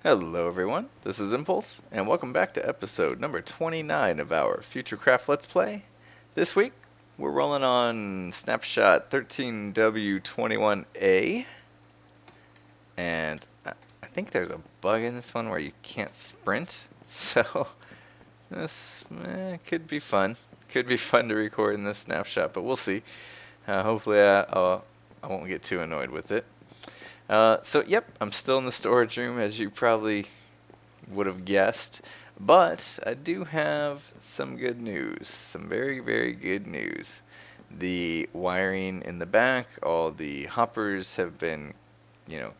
Hello everyone, this is Impulse, and welcome back to episode number 29 of our Futurecraft Let's Play. This week, we're rolling on snapshot 13W21A, and I think there's a bug in this one where you can't sprint, so this could be fun. Could be fun to record in this snapshot, but we'll see. Hopefully I won't get too annoyed with it. Yep, I'm still in the storage room, as you probably would have guessed. But I do have some good news. Some very, very good news. The wiring in the back, all the hoppers have been,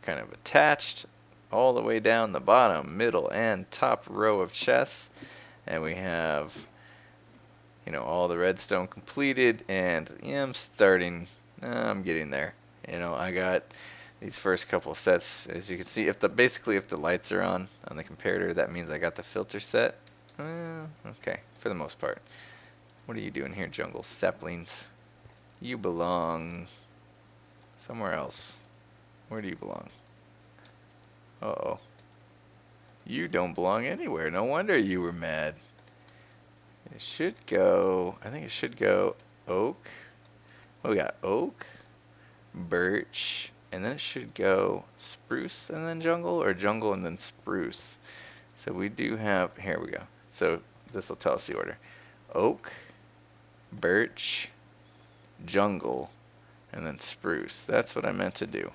kind of attached all the way down the bottom, middle, and top row of chests. And we have, all the redstone completed. And I'm getting there. I got these first couple sets, as you can see, if the lights are on the comparator, that means I got the filter set. Okay, for the most part. What are you doing here, jungle saplings? You belong somewhere else. Where do you belong? Uh-oh. You don't belong anywhere. No wonder you were mad. I think it should go oak. Oh, we got oak, birch, and then it should go spruce and then jungle, or jungle and then spruce. So we do have, here we go. So this will tell us the order. Oak, birch, jungle, and then spruce. That's what I meant to do.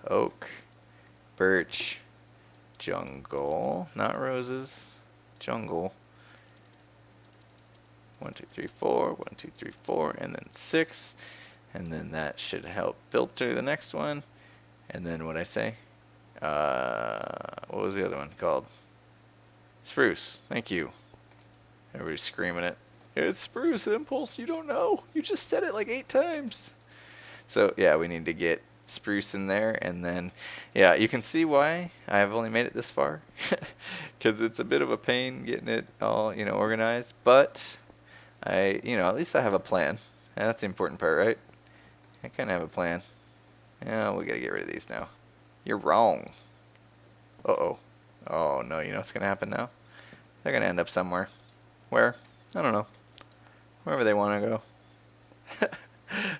Oak, birch, jungle, not roses, jungle. 1, 2, 3, 4, 1, 2, 3, 4, and then 6. And then that should help filter the next one. And then what I say? What was the other one called? Spruce. Thank you. Everybody's screaming it. It's spruce, Impulse. You don't know. You just said it like 8 times. So yeah, we need to get spruce in there, and then yeah, you can see why I have only made it this far, because it's a bit of a pain getting it all organized. But at least I have a plan. And that's the important part, right? I kind of have a plan. Yeah, we gotta get rid of these now. You're wrong. Uh-oh. Oh, no, you know what's gonna happen now? They're gonna end up somewhere. Where? I don't know. Wherever they want to go.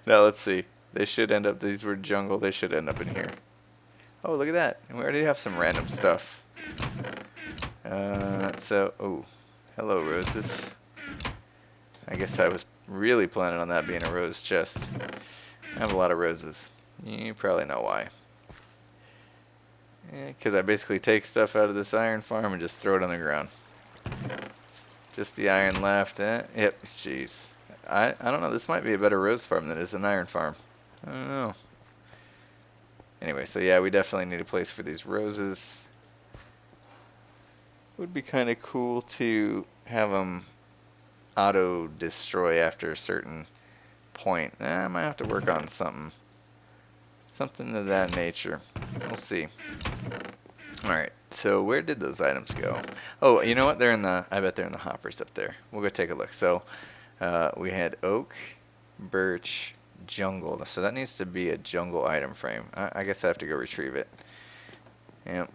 Now, let's see. They should end up, these were jungle, they should end up in here. Oh, look at that. We already have some random stuff. Oh, hello, roses. I guess I was really planning on that being a rose chest. I have a lot of roses. You probably know why. Because I basically take stuff out of this iron farm and just throw it on the ground. Just the iron left. Yep, jeez. I don't know. This might be a better rose farm than it is an iron farm. I don't know. Anyway, so yeah, we definitely need a place for these roses. Would be kind of cool to have them auto-destroy after a certain point. I might have to work on something. Something of that nature. We'll see. Alright, so where did those items go? Oh, you know what? I bet they're in the hoppers up there. We'll go take a look. So, we had oak, birch, jungle. So that needs to be a jungle item frame. I guess I have to go retrieve it. Yep.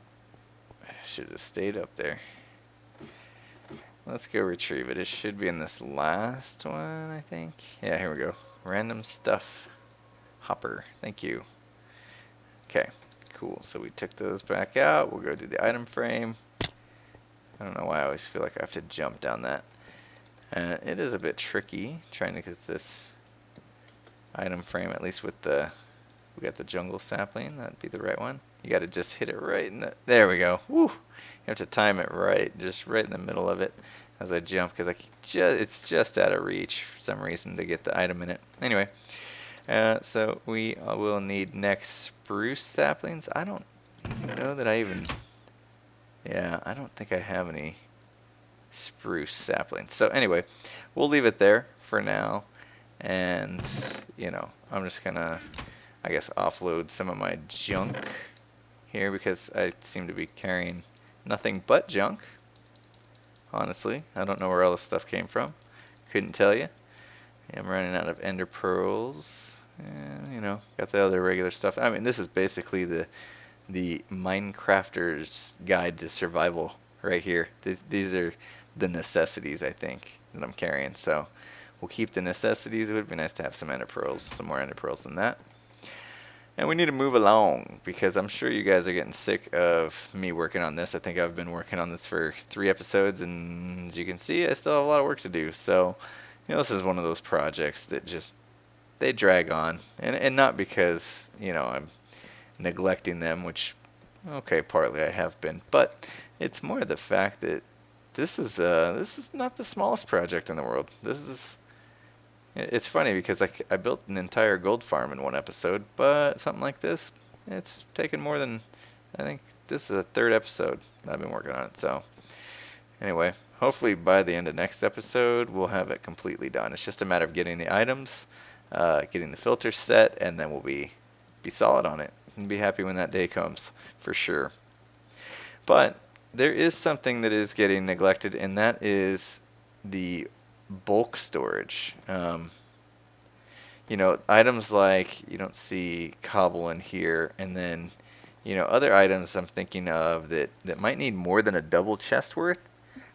Should have stayed up there. Let's go retrieve it. It should be in this last one, I think. Yeah, here we go. Random stuff. Hopper. Thank you. Okay, cool. So we took those back out. We'll go to the item frame. I don't know why I always feel like I have to jump down that. It is a bit tricky trying to get this item frame, at least with we got the jungle sapling. That'd be the right one. You got to just hit it right in there we go. Woo! You have to time it right, just right in the middle of it as I jump, because it's just out of reach for some reason to get the item in it. Anyway, so we will need next spruce saplings. I don't know that I don't think I have any spruce saplings. So anyway, we'll leave it there for now, and I'm just gonna, I guess, offload some of my junk here, because I seem to be carrying nothing but junk. Honestly, I don't know where all this stuff came from. Couldn't tell you. I'm running out of ender pearls. And, got the other regular stuff. I mean, this is basically the the Minecrafter's Guide to Survival right here. These are the necessities, I think, that I'm carrying. So we'll keep the necessities. It would be nice to have some ender pearls, some more ender pearls than that. And we need to move along because I'm sure you guys are getting sick of me working on this. I think I've been working on this for 3 episodes, and as you can see, I still have a lot of work to do. So, this is one of those projects that just, they drag on. And not because, I'm neglecting them, which, okay, partly I have been. But it's more the fact that this is not the smallest project in the world. It's funny because I built an entire gold farm in one episode, but something like this, it's taken more than, I think this is the 3rd episode I've been working on it. So anyway, hopefully by the end of next episode, we'll have it completely done. It's just a matter of getting the items, getting the filters set, and then we'll be solid on it and be happy when that day comes for sure. But there is something that is getting neglected, and that is the bulk storage. Items like, you don't see cobble in here, and then other items I'm thinking of that might need more than a double chest worth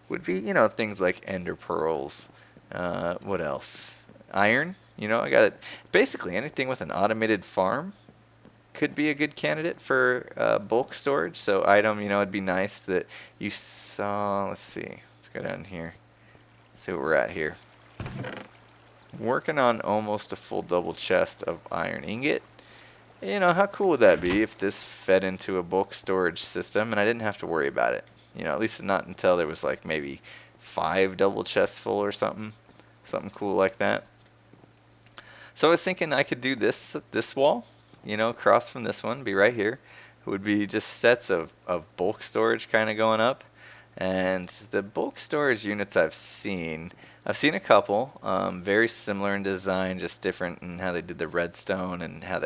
would be things like ender pearls. What else? Iron. I got it. Basically anything with an automated farm could be a good candidate for bulk storage. So item, it'd be nice that you saw. Let's see. Let's go down here. See what we're at here. Working on almost a full double chest of iron ingot. How cool would that be if this fed into a bulk storage system and I didn't have to worry about it? At least not until there was like maybe 5 double chests full or something. Something cool like that. So I was thinking I could do this wall, across from this one, be right here. It would be just sets of bulk storage kind of going up. And the bulk storage units I've seen a couple, very similar in design, just different in how they did the redstone and how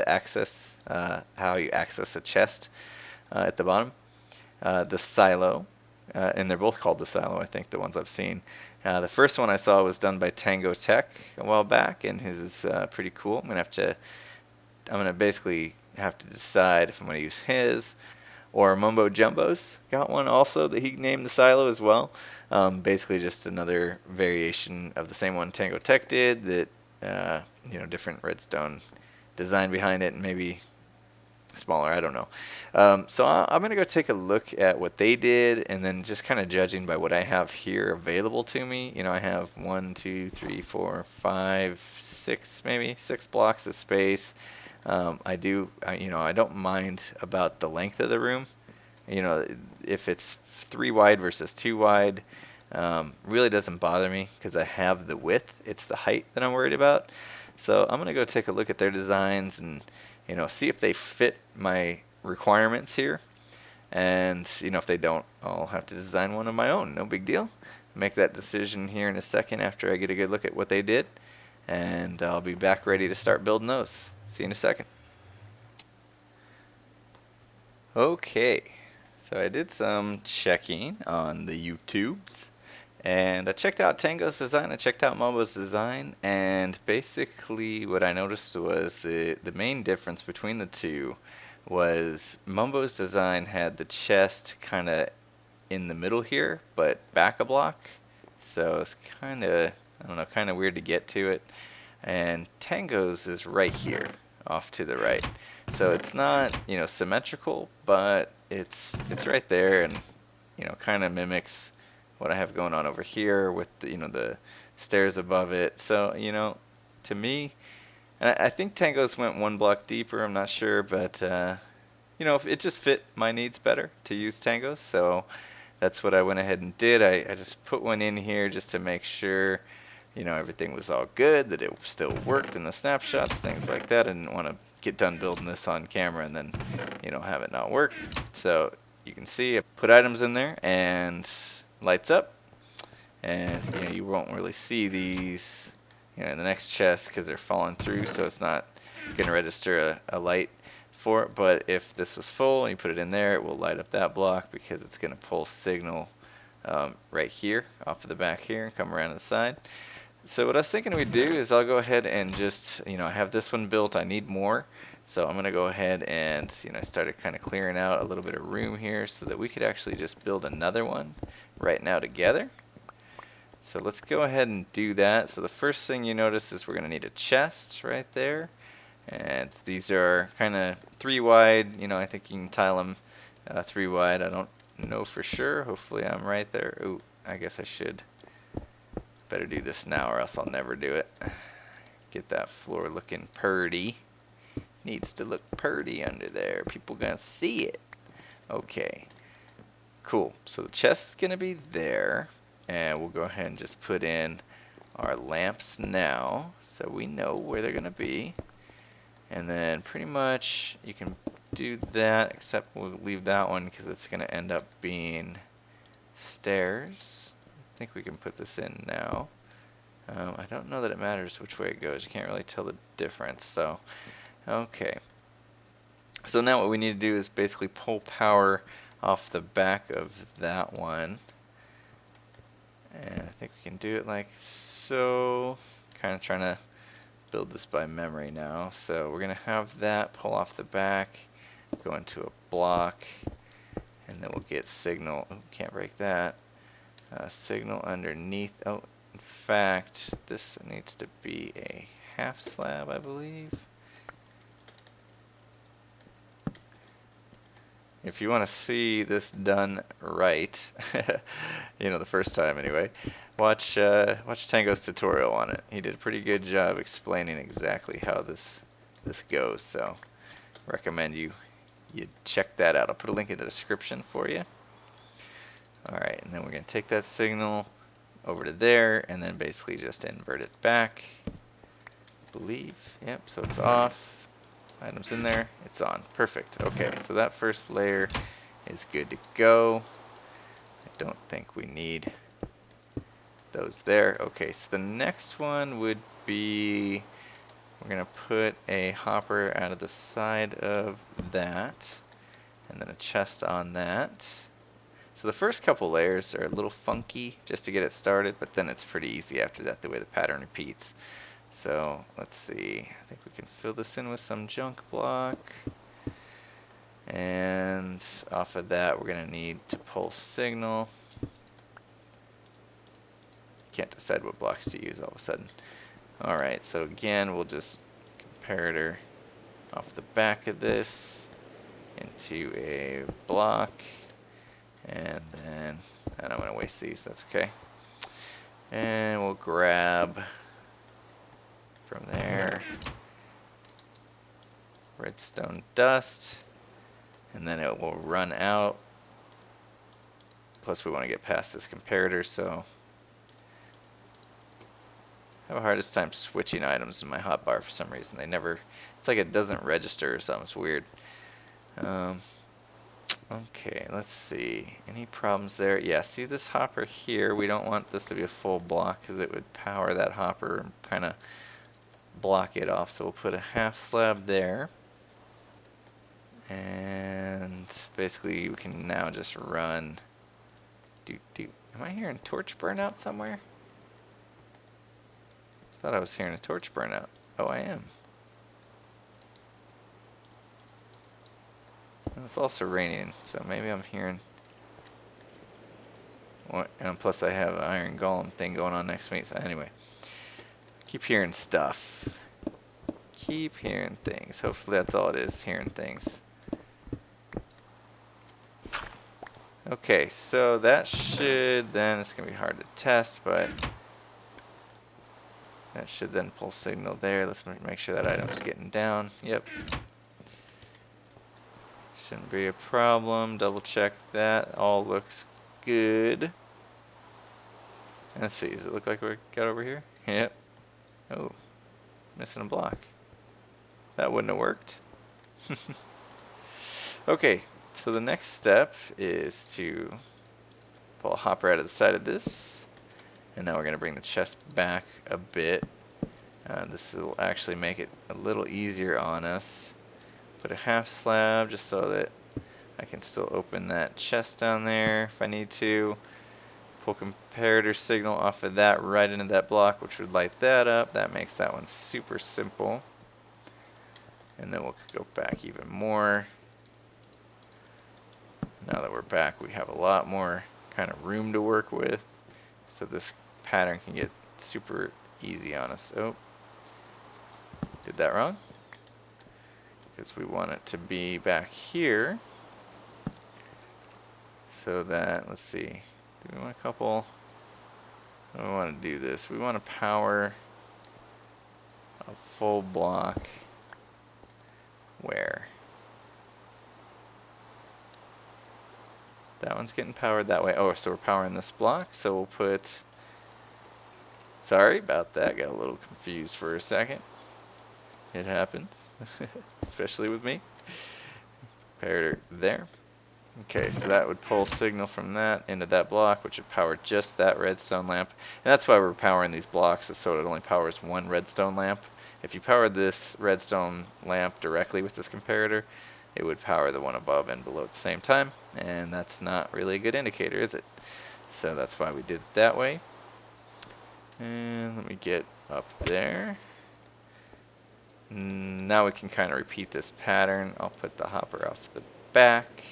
how you access a chest at the bottom. The silo, and they're both called the silo, I think, the ones I've seen. The first one I saw was done by Tango Tech a while back, and his is pretty cool. I'm gonna basically have to decide if I'm gonna use his. Or Mumbo Jumbo's got one also that he named the silo as well. Basically just another variation of the same one Tango Tech did that, different redstone design behind it and maybe smaller, I don't know. So I'm going to go take a look at what they did and then just kind of judging by what I have here available to me. I have 1, 2, 3, 4, 5, 6, maybe 6 blocks of space. I don't mind about the length of the room. If it's 3 wide versus 2 wide, really doesn't bother me because I have the width. It's the height that I'm worried about. So I'm going to go take a look at their designs and, see if they fit my requirements here. And, if they don't, I'll have to design one of my own. No big deal. Make that decision here in a second after I get a good look at what they did. And I'll be back ready to start building those. See you in a second. Okay, so I did some checking on the YouTubes, and I checked out Tango's design, I checked out Mobo's design, and basically what I noticed was the main difference between the two was Mumbo's design had the chest kind of in the middle here, but back a block, so it's kind of, I don't know, kind of weird to get to it. And Tango's is right here, off to the right. So it's not, symmetrical, but it's right there and, kind of mimics what I have going on over here with the, the stairs above it. So, to me, and I think Tango's went 1 block deeper, I'm not sure, but, if it just fit my needs better to use Tango's. So that's what I went ahead and did. I just put one in here just to make sure everything was all good, that it still worked in the snapshots, things like that. I didn't want to get done building this on camera and then, have it not work. So you can see I put items in there and lights up. And, you won't really see these, in the next chest because they're falling through, so it's not going to register a light for it. But if this was full and you put it in there, it will light up that block because it's going to pull signal right here off of the back here and come around to the side. So what I was thinking we'd do is I'll go ahead and just, I have this one built. I need more. So I'm going to go ahead and, I started kind of clearing out a little bit of room here so that we could actually just build another one right now together. So let's go ahead and do that. So the first thing you notice is we're going to need a chest right there. And these are kind of 3 wide. I think you can tile them 3 wide. I don't know for sure. Hopefully I'm right there. Ooh, I guess I should. Better do this now or else I'll never do it. Get that floor looking purty. Needs to look purty under there. People gonna see it. Okay. Cool. So the chest's gonna be there. And we'll go ahead and just put in our lamps now so we know where they're gonna be. And then pretty much you can do that, except we'll leave that one because it's gonna end up being stairs. I think we can put this in now. I don't know that it matters which way it goes. You can't really tell the difference. So, okay. So now what we need to do is basically pull power off the back of that one. And I think we can do it like so. Kind of trying to build this by memory now. So we're going to have that pull off the back, go into a block, and then we'll get signal. Oh, can't break that. Signal underneath. Oh, in fact, this needs to be a half slab, I believe. If you want to see this done right, the first time anyway, watch Tango's tutorial on it. He did a pretty good job explaining exactly how this goes. So, recommend you check that out. I'll put a link in the description for you. Alright, and then we're going to take that signal over to there and then basically just invert it back. I believe. Yep, so it's off. Items in there. It's on. Perfect. Okay, so that first layer is good to go. I don't think we need those there. Okay, so the next one would be, we're going to put a hopper out of the side of that and then a chest on that. So the first couple layers are a little funky just to get it started, but then it's pretty easy after that, the way the pattern repeats. So let's see, I think we can fill this in with some junk block. And off of that, we're going to need to pull signal. Can't decide what blocks to use all of a sudden. Alright, so again, we'll just comparator off the back of this into a block. And then, I don't want to waste these, that's okay. And we'll grab from there redstone dust, and then it will run out. Plus we want to get past this comparator, so I have a hardest time switching items in my hotbar for some reason. It's like it doesn't register or something, it's weird. Okay, let's see. Any problems there? Yeah, see this hopper here? We don't want this to be a full block because it would power that hopper and kind of block it off. So we'll put a half slab there. And basically we can now just run. Am I hearing torch burnout somewhere? I thought I was hearing a torch burnout. Oh, I am. It's also raining, so maybe I'm hearing. And plus, I have an iron golem thing going on next to me. So anyway, keep hearing stuff. Keep hearing things. Hopefully, that's all it is. Hearing things. Okay, so that should then. It's gonna be hard to test, but that should then pull signal there. Let's make sure that item's getting down. Yep. Shouldn't be a problem. Double check that. All looks good. Let's see. Does it look like we got over here? Yep. Oh, missing a block. That wouldn't have worked. Okay, so the next step is to pull a hopper out of the side of this. And now we're going to bring the chest back a bit. This will actually make it a little easier on us. Put a half slab just so that I can still open that chest down there if I need to. Pull comparator signal off of that right into that block, which would light that up. That makes that one super simple. And then we'll go back even more. Now that we're back, we have a lot more kind of room to work with. So this pattern can get super easy on us. Oh, did that wrong. Because we want it to be back here. So that, let's see, do we want a couple? We want to do this. We want to power a full block where? That one's getting powered that way. Oh, so we're powering this block. So we'll put, sorry about that, got a little confused for a second. It happens, especially with me. Comparator there. Okay, so that would pull signal from that into that block, which would power just that redstone lamp. And that's why we're powering these blocks, is so it only powers one redstone lamp. If you powered this redstone lamp directly with this comparator, it would power the one above and below at the same time, and that's not really a good indicator, is it? So that's why we did it that way. And let me get up there. Now we can kind of repeat this pattern. I'll put the hopper off the back.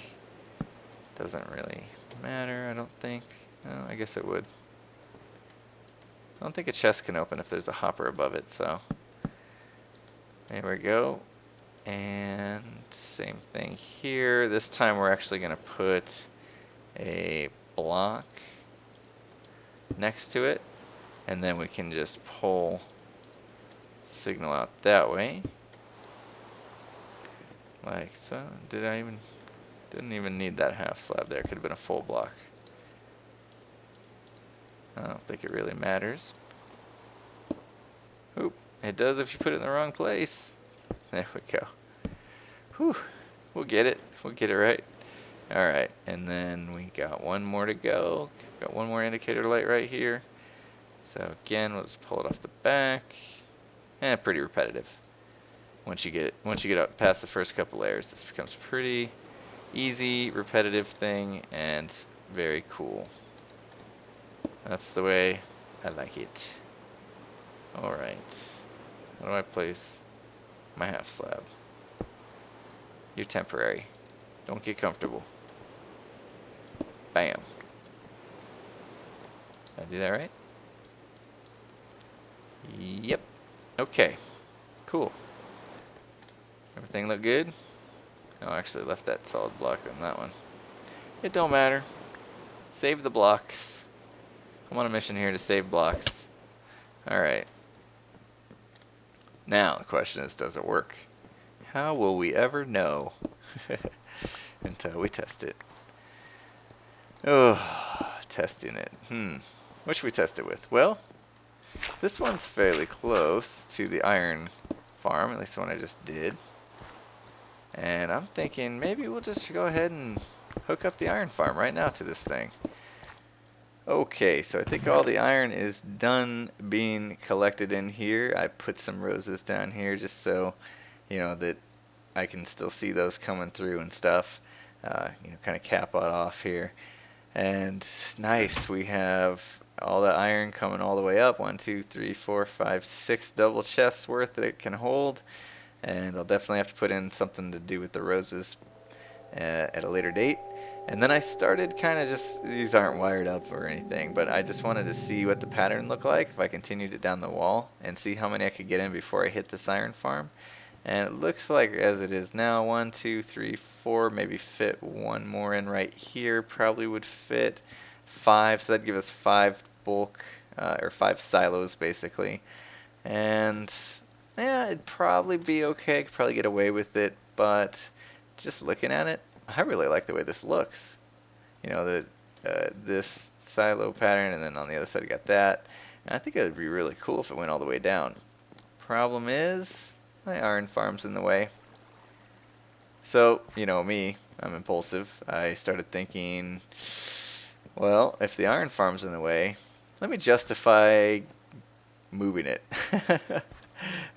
Doesn't really matter, I don't think. Oh, I guess it would. I don't think a chest can open if there's a hopper above it, so there we go. And same thing here. This time we're actually going to put a block next to it, and then we can just pull signal out that way. Like so. Didn't even need that half slab there. Could have been a full block. I don't think it really matters. Oop, it does if you put it in the wrong place. There we go. Whew, we'll get it. We'll get it right. Alright, and then we got one more to go. Got one more indicator light right here. So again, we'll just pull it off the back. And pretty repetitive. Once you get up past the first couple layers, this becomes pretty easy, repetitive thing, and very cool. That's the way I like it. Alright. How do I place my half slab? You're temporary. Don't get comfortable. Bam. Did I do that right? Yep. Okay. Cool. Everything look good? No, I actually left that solid block on that one. It don't matter. Save the blocks. I'm on a mission here to save blocks. Alright. Now the question is, does it work? How will we ever know until we test it? Oh, testing it. What should we test it with? Well, this one's fairly close to the iron farm, at least the one I just did. And I'm thinking maybe we'll just go ahead and hook up the iron farm right now to this thing. Okay, so I think all the iron is done being collected in here. I put some roses down here just so, you know, that I can still see those coming through and stuff. You know, kind of cap it off here. And nice, we have all the iron coming all the way up. 1, 2, 3, 4, 5, 6 double chests worth that it can hold. And I'll definitely have to put in something to do with the roses at a later date. And then I started kind of just, these aren't wired up or anything, but I just wanted to see what the pattern looked like if I continued it down the wall and see how many I could get in before I hit this iron farm. And it looks like as it is now, 1, 2, 3, 4, maybe fit one more in right here, probably would fit 5, so that'd give us 5 bulk, or 5 silos basically. And yeah, it'd probably be okay, could probably get away with it, but just looking at it, I really like the way this looks. You know, this silo pattern, and then on the other side you got that. And I think it would be really cool if it went all the way down. Problem is, my iron farm's in the way. So, you know me, I'm impulsive. I started thinking, well, if the iron farm's in the way, let me justify moving it.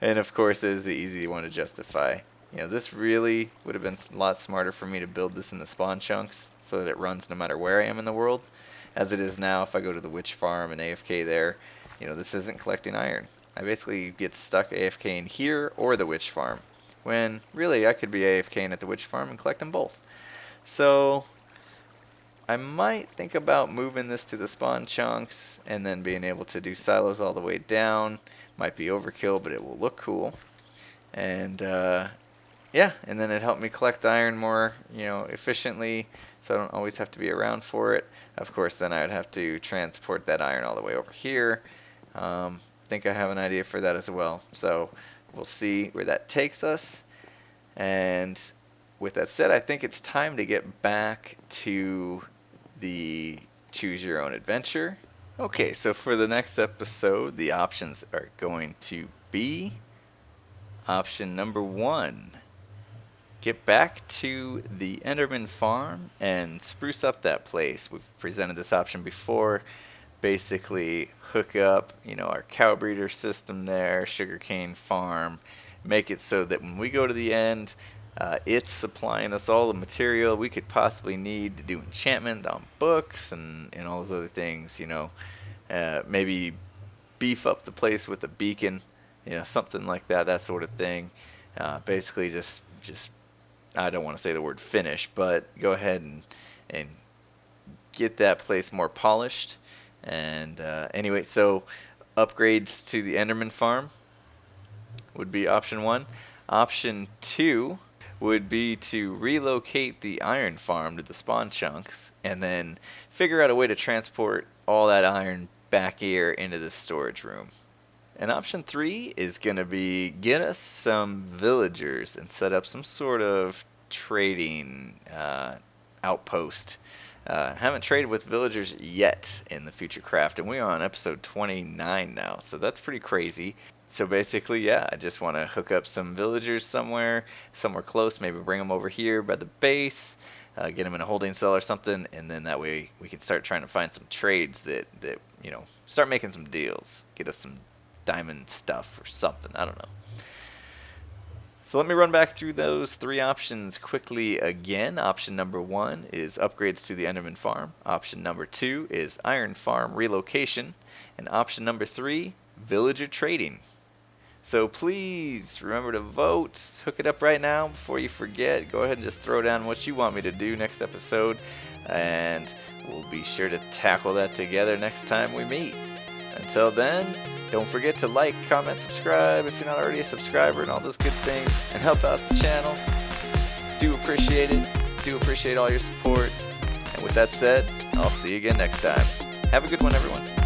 And of course, it is the easy one to justify. You know, this really would have been a lot smarter for me to build this in the spawn chunks so that it runs no matter where I am in the world. As it is now, if I go to the witch farm and AFK there, you know, this isn't collecting iron. I basically get stuck AFK in here or the witch farm, when really I could be AFKing at the witch farm and collecting both. So I might think about moving this to the spawn chunks and then being able to do silos all the way down. Might be overkill, but it will look cool. And yeah, and then it helped me collect iron more, you know, efficiently, so I don't always have to be around for it. Of course, then I would have to transport that iron all the way over here. Think I have an idea for that as well. So we'll see where that takes us. And with that said, I think it's time to get back to the choose your own adventure. Okay, so for the next episode, the options are going to be option number 1. Get back to the Enderman farm and spruce up that place. We've presented this option before. Basically hook up, you know, our cow breeder system there, sugarcane farm, make it so that when we go to the end, it's supplying us all the material we could possibly need to do enchantment on books and all those other things, you know. Maybe beef up the place with a beacon, you know, something like that, that sort of thing. Basically just I don't want to say the word finish, but go ahead and get that place more polished. And anyway, so upgrades to the Enderman farm would be option 1. Option 2 would be to relocate the iron farm to the spawn chunks and then figure out a way to transport all that iron back here into the storage room. And option 3 is going to be get us some villagers and set up some sort of trading outpost. Haven't traded with villagers yet in the Futurecraft, and we're on episode 29 now, so that's pretty crazy. So basically, yeah, I just want to hook up some villagers somewhere close, maybe bring them over here by the base, get them in a holding cell or something, and then that way we can start trying to find some trades that you know, start making some deals, get us some diamond stuff or something, I don't know. So let me run back through those 3 options quickly again. Option number 1 is upgrades to the Enderman farm. Option number 2 is iron farm relocation. And option number 3, villager trading. So please remember to vote. Hook it up right now before you forget. Go ahead and just throw down what you want me to do next episode, and we'll be sure to tackle that together next time we meet. Until then, don't forget to like, comment, subscribe if you're not already a subscriber, and all those good things, and help out the channel. Do appreciate it. Do appreciate all your support. And with that said, I'll see you again next time. Have a good one, everyone.